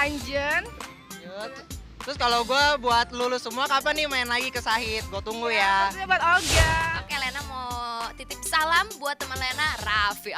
Anjen. Terus kalau gue buat lulus semua kapan nih main lagi ke Sahid? Gue tunggu ya. Terus buat Olga. Oke, Lena mau titip salam buat teman Lena, Raffi.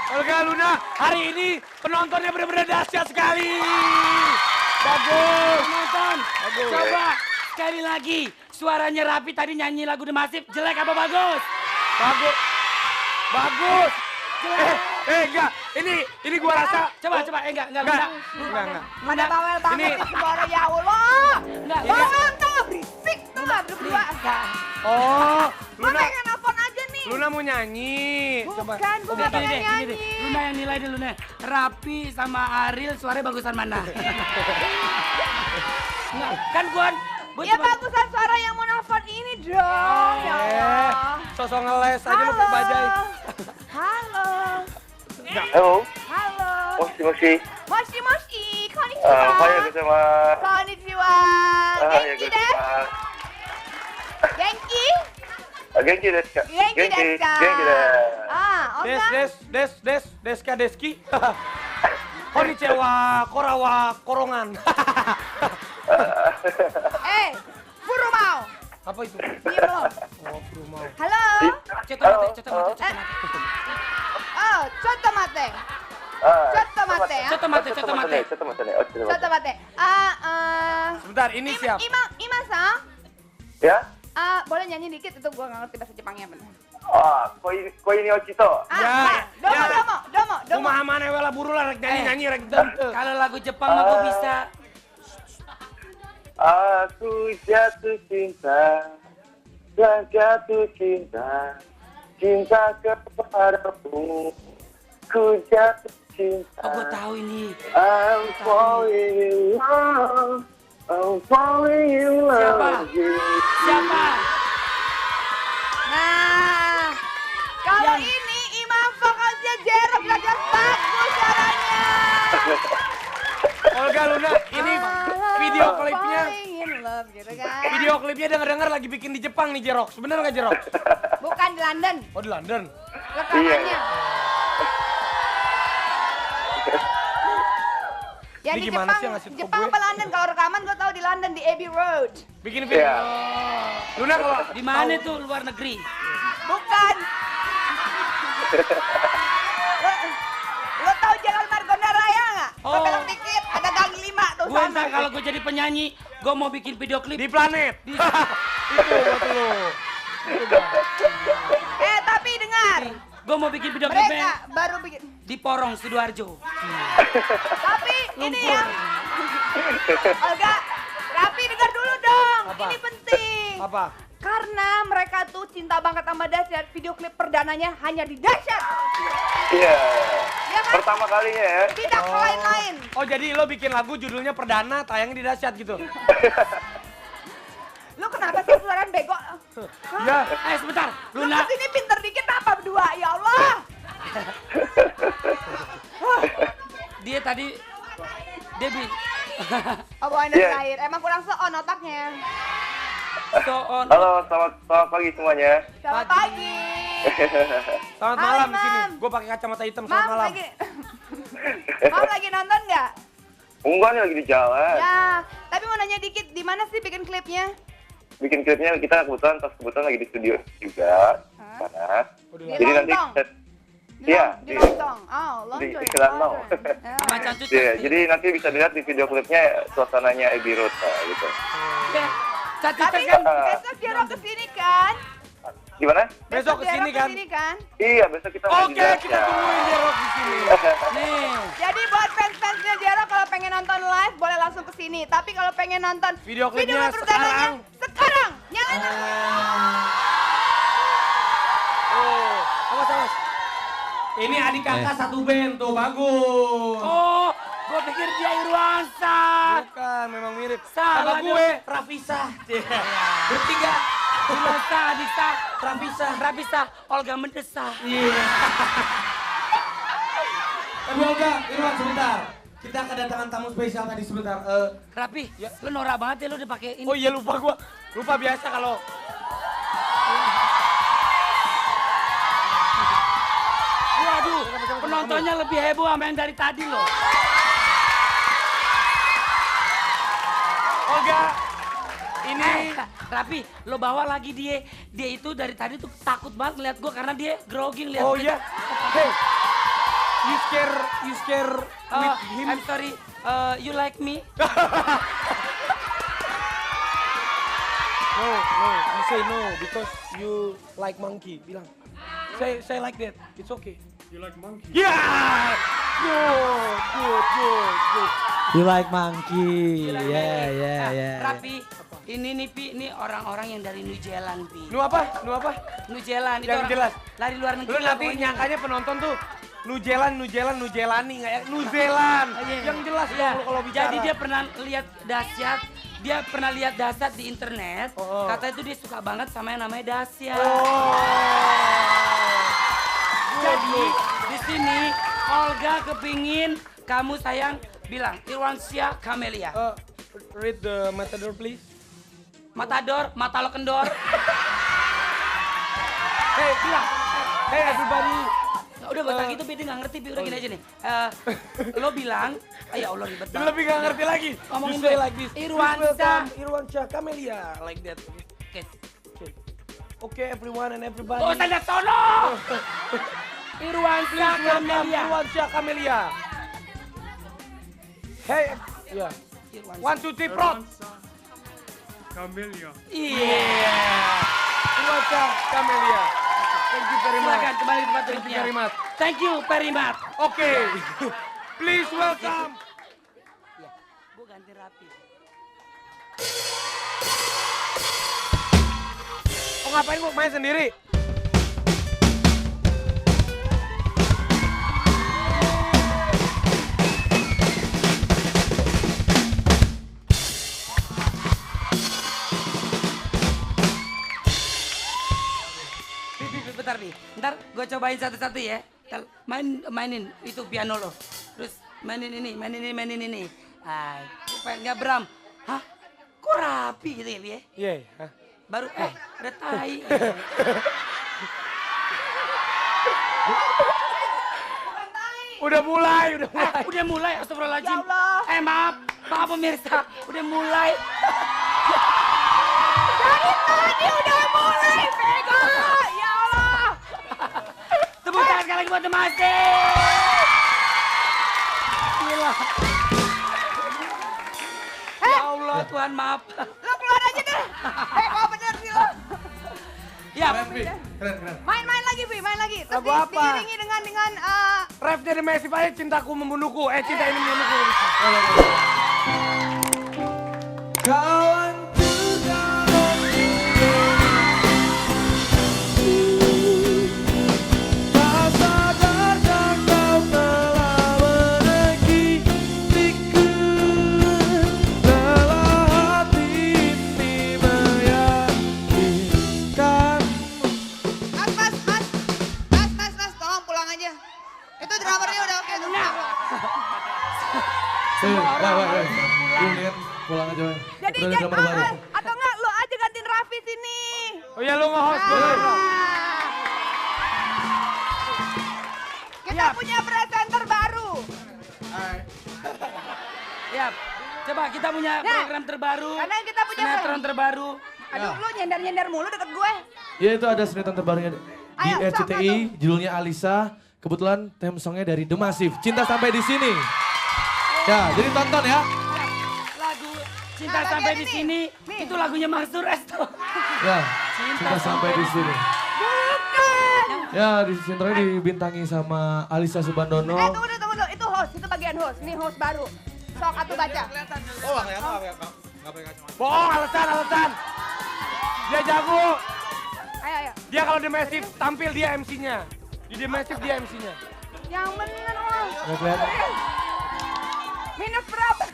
Olga Luna, hari ini penontonnya benar-benar dahsyat sekali. Bagus. Penonton, Bagus. coba sekali lagi. Suaranya Raffi tadi nyanyi lagu The Massive, jelek apa bagus? Bagus. Bagus. Jelek. Enggak. Ini gua rasa. Coba, enggak. Mana bawel banget Ini- nih semua orang, ya Allah. Enggak, Bohong tuh, berisik tuh lah berdua. Oh, Gue Luna. pengen nelfon aja nih. Luna mau nyanyi. Coba. Bukan, gue gak pengen nyanyi. Luna yang nilai dulu nih. Raffi sama Ariel suaranya bagusan mana? Enggak, kan gua Ya bagusan suara yang mau nelfon ini dong. Ya Allah. Sosok ngeles aja lu Halo. bajai. Halo. Halo, Halo. moshi. Moshi, konnichiwa. おはようございまこんにちは。す。おはよう元気ございです。ます。元気？元気ですか？元気ですか？元気です。あ、Deska Deski. Konnichiwa, Korawa, Korongan. Furu mau. Apa itu? Diem lo. Oh, Brumau. Halo. Ceto mate. Oh, chotto mate. ちょっと待ってちょっと待って。ちょっと待って。ちょっと待ってね。ちょっと Chotto 待って。 mate. Sebentar, ini siap. Ima sa? Ya? Boleh nyanyi dikit itu gua nggak ngerti bahasa Jepangnya benar. Ah, koi ni ochi to. Ya, Domo. Kumaha maneh we lah buru lah rek nyanyi rek denteu. Kalau lagu Jepang mah gua bisa. Aku jatuh cinta, jatuh cinta, cinta kepadamu. Ku jatuh cinta. Oh, gua tahu ini. I'm falling in love. I'm falling in love. Siapa? Nah, kalau ini Imam vokalisnya Jerok gak jelas bagus suaranya. Olga Luna, ini video klipnya. Falling in love gitu kan. Video klipnya denger-denger lagi bikin di Jepang nih Jerok. Bener nggak Jerok? Bukan di London, Oh di London. rekamannya. Ya Ini di gimana Jepang, sih yang ngasih tau Jepang gue? apa London? Kalau rekaman gue tahu di London di Abbey Road. Bikin video. Iya. Luna kalau Di mana tuh luar negeri? Bukan. Lo tahu Jalan Margonda Raya nggak? Lo Oh. belok dikit, ada gang 5 tuh Gue sana. ntar kalau gue jadi penyanyi, gue mau bikin video klip. di planet. Itu waktu lu. Tapi dengar, Gue mau bikin video mereka klipnya baru bikin. di Porong, Sidoarjo. Tapi ini ya, Olga, Raffi dengar dulu dong. Apa? Ini penting. Apa? Karena mereka tuh cinta banget sama Dahsyat. Video klip perdananya hanya di Dahsyat. Iya. Ya kan? Pertama kalinya ya. Tidak ke lain-lain. Oh jadi lo bikin lagu judulnya Perdana tayang di Dahsyat gitu? Lu kenapa sih suaraan bego? Ya. Sebentar, Lu Luna. kesini pinter dikit apa berdua? Ya Allah. Dia tadi, Debbie. Oh, bawain dari air. Emang kurang seon otaknya. So on. Halo, selamat pagi semuanya. Selamat pagi. Selamat Hai, malam di sini. Mam. Gue pakai kacamata hitam. Selamat Mam malam. lagi. Mam lagi nonton nggak? Enggak nih lagi di jalan. Ya, tapi mau nanya dikit, di mana sih bikin klipnya? Bikin klipnya kita kebetulan lagi di studio juga. Mana? Di Jadi nanti Lontong? set. Di Iya, Di Lontong. Oh, Lontong. di Lontong. Sama Cacut. Iya, jadi nanti bisa dilihat di video klipnya suasananya Abbey Road gitu. Cacut Tapi kan. besok Jerok kesini kan? Gimana? Besok kesini Jerok kan? kesini kan? Iya, besok kita main di Oke, Dahsyat. kita tungguin Jerok di sini. Nih. Jadi buat fans-fansnya Jerok kalau pengen nonton live boleh langsung kesini. Tapi kalau pengen nonton Video klipnya perdananya, sekarang nyalain. Oh, awas awas. Ini adik kakak satu band tuh, bagus. Oh, gue pikir dia Irwansa. Bukan, memang mirip. Salah Kakak gue, dong. Rafisa. Bertiga. Irwansa, Adita, Rafisa, Olga Mendesa. Iya. Tapi Olga, Irwan sebentar. Kita kedatangan tamu spesial tadi sebentar. Rapi, lu norak banget ya lu udah pakai ini. Oh iya lupa gua. Lupa biasa kalau Waduh, penontonnya lebih heboh sama yang dari tadi loh. Olga, ini Rapi, lo bawa lagi dia. Dia itu dari tadi tuh takut banget ngeliat gue karena dia grogging lihat. Oh iya. Hey. You scare with him. I'm sorry, you like me? No, you say no because you like monkey. Bilang. Say like that. It's okay. You like monkey? Yeah! Good. You like monkey. Yeah. Rapi, ini nih Pi, ini orang-orang yang dari New Zealand Pi. Nu apa? New Zealand itu Yang orang jelas. lari luar negeri. Lu nanti pokoknya. nyangkanya penonton tuh New Zealand nggak ya? New Zealand. Iya. Yang jelas Iya. dong lu kalau bicara. Jadi dia pernah lihat dahsyat di internet. Oh. Katanya itu dia suka banget sama yang namanya dahsyat. Oh. Jadi di sini Olga kepingin kamu sayang bilang Irwansyah Camelia. Read the matador please. Matador, mata lo kendor. Hey, bilang. Hey everybody. Udah gak usah gitu, Pi, dia gak ngerti, Pi. Udah gini aja nih. Lo bilang, ya Allah ribet Dia banget. lebih nggak ngerti lagi. Ngomongin You say gue. like this. Irwansyah. Irwansyah Camelia like that. Oke. Okay, everyone and everybody. Gak usah lihat sono! Irwansyah Camelia. Irwansyah Camelia. Hey, ya. Irwansyah. 1, 2, 3, prot. Iya. Irwansyah Camelia. Thank you very much. Silakan kembali ke tempat Thank you duduknya. very much. Thank you very much. Oke. Please welcome. Ya, gue ganti Rapi. Oh ngapain gua main sendiri? Bentar nih, ntar gue cobain satu-satu ya. Mainin itu piano lo. Terus mainin ini. Supaya nggak beram. Hah? Kok rapi gitu ya, Pi ya? Iya. Baru, ada tai. Udah mulai. Udah mulai, astagfirullahaladzim. Ya Allah. Maaf pemirsa, udah mulai. Dari tadi udah mulai, Vega. Ya Allah. Tepuk tangan sekali lagi buat The Massive. Gila. Ya Allah, Tuhan maaf. Lo keluar aja deh. Vega bener sih lo. Ya, Keren. Main lagi, Bi, main lagi. Terus Lagu apa? diiringi dengan Rap dari Massive aja cintaku membunuhku. Cinta ini membunuhku. Kawanku tak sadarkan kau telah menyakitiku. Lelah hati ini meyakinkan. Mas, tolong pulang aja. Itu drummernya udah oke. Lu lihat pulang aja. Jadi Udah ada gambar baru. atau enggak lo aja gantiin Raffi sini. Oh iya lu nge-host. Kita punya presenter baru. ya. Coba kita punya Ya. program terbaru. Karena kita punya sinetron terbaru. Aduh, lu nyender-nyender mulu deket gue. Ya itu ada sinetron terbarunya di Ayo, RCTI, siapa judulnya Alisa. Kebetulan theme songnya dari The Massive, Cinta Sampai di Sini. Ya, jadi tonton ya. Lagu Cinta Nah, Sampai bagian di ini. Sini. Nih. Itu lagunya Mas Resto. Ya, Cinta Sampai di Sini. Bukan. Ya, di sinetronnya dibintangi sama Alisa Subandono. Tunggu dulu. Itu host, itu bagian host. Ini host baru. Sok atuh baca. Bohong, alasan. Dia jago. Ayo. Dia kalau di Massive tampil dia MC-nya. Di The Massive dia MC-nya. Yang bener, Om. Nggak kelihatan. Minus berapa?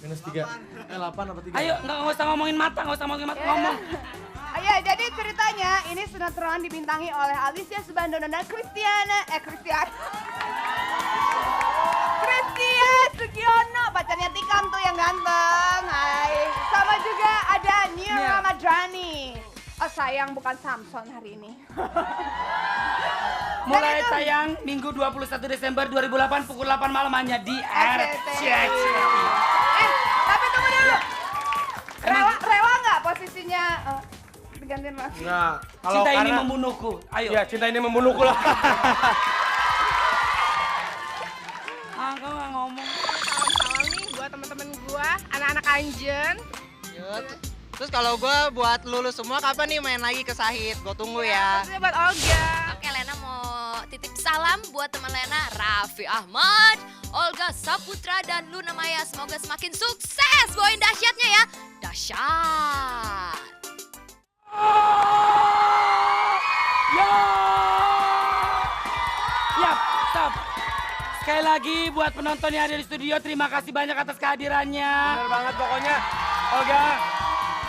-3. 8 apa 3? Ayo, nggak usah ngomongin mata, ngomong. Ayo, jadi ceritanya ini sinetron dibintangi oleh Alicia Subandono dan Christiana. Sugiono, pacarnya Tikam tuh yang ganteng. Hai. Sama juga ada Nia Nia. Ramadrani. Oh sayang bukan Samson hari ini. Mulai itu- tayang Minggu 21 Desember 2008 pukul 8 malam hanya di RCTI. Tapi tunggu dulu. Rela nggak posisinya digantiin Mas? Nah, kalau Cinta ini karena- membunuhku. Ayo. Ya, cinta ini membunuhku lah. Ah, kau nggak ngomong. Salam-salam nih buat teman-teman gua, anak-anak Anjen. Yuk. Terus kalau gue buat lulus semua kapan nih main lagi ke Sahid? Gue tunggu ya. Terus buat Olga. Oke, Lena mau titip salam buat teman Lena, Raffi Ahmad, Olga Saputra, dan Luna Maya. Semoga semakin sukses bawain dahsyatnya ya. Dahsyat. Ya. Yap, stop. Sekali lagi buat penonton yang ada di studio, terima kasih banyak atas kehadirannya. Bener banget pokoknya. Olga,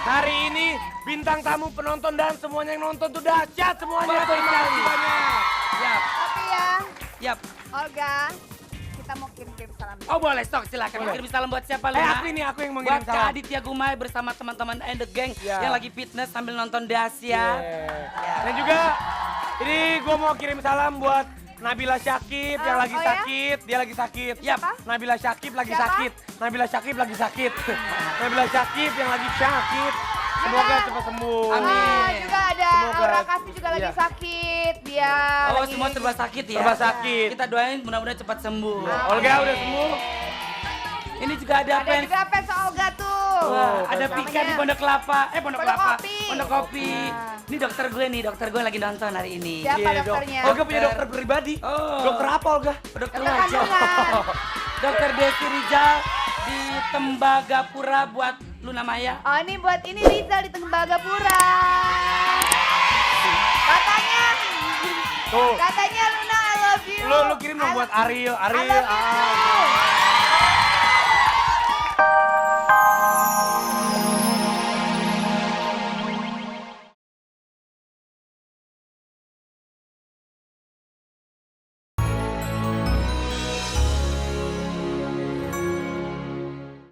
hari ini bintang tamu, penonton, dan semuanya yang nonton tuh dahsyat semuanya. Betul Terima kasih sekali. banyak. Yap, Tapi ya, yap. Olga, kita mau kirim-kirim salam. Oh boleh, stok silakan. Boleh. Kirim salam buat siapa, Luna? Aku ini, aku yang mau Buat ngirim Kak salam. Aditya Gumai bersama teman-teman and the gang Ya. yang lagi fitness sambil nonton dahsyat. Yeah. Dan juga ini gue mau kirim salam buat Nabila Syakib yang lagi oh ya? sakit. Dia lagi sakit. Yap. Nabila Syakib lagi Siapa? sakit. Nabila Syakib lagi sakit. Nabila Syakib yang lagi sakit. Semoga cepat sembuh. Amin. Juga ada Semoga. Aura Kasih juga lagi Iya. sakit. Dia Oh lagi... semua serba sakit ya? Serba sakit. Kita doain mudah-mudahan cepat sembuh. Olga udah sembuh. Ini juga ada Ada fans. juga fans Olga tuh. Wah, ada fans Pika di namanya. Pondok Kelapa. Pondok Pondok Kelapa. Kopi. Pondok Kopi. Nah. Ini dokter gue lagi nonton hari ini. Siapa Iya, Dok. dokternya? Olga punya dokter pribadi. Oh. Dokter apa Olga? Dokter Dokter wajah. kandungan. Dokter Desi Rijal di Tembagapura buat Luna Maya. Oh ini buat ini Rizal di Tembagapura. Katanya, Tuh. katanya Luna I love you. Lu kirim dong buat Ariel. I love you too.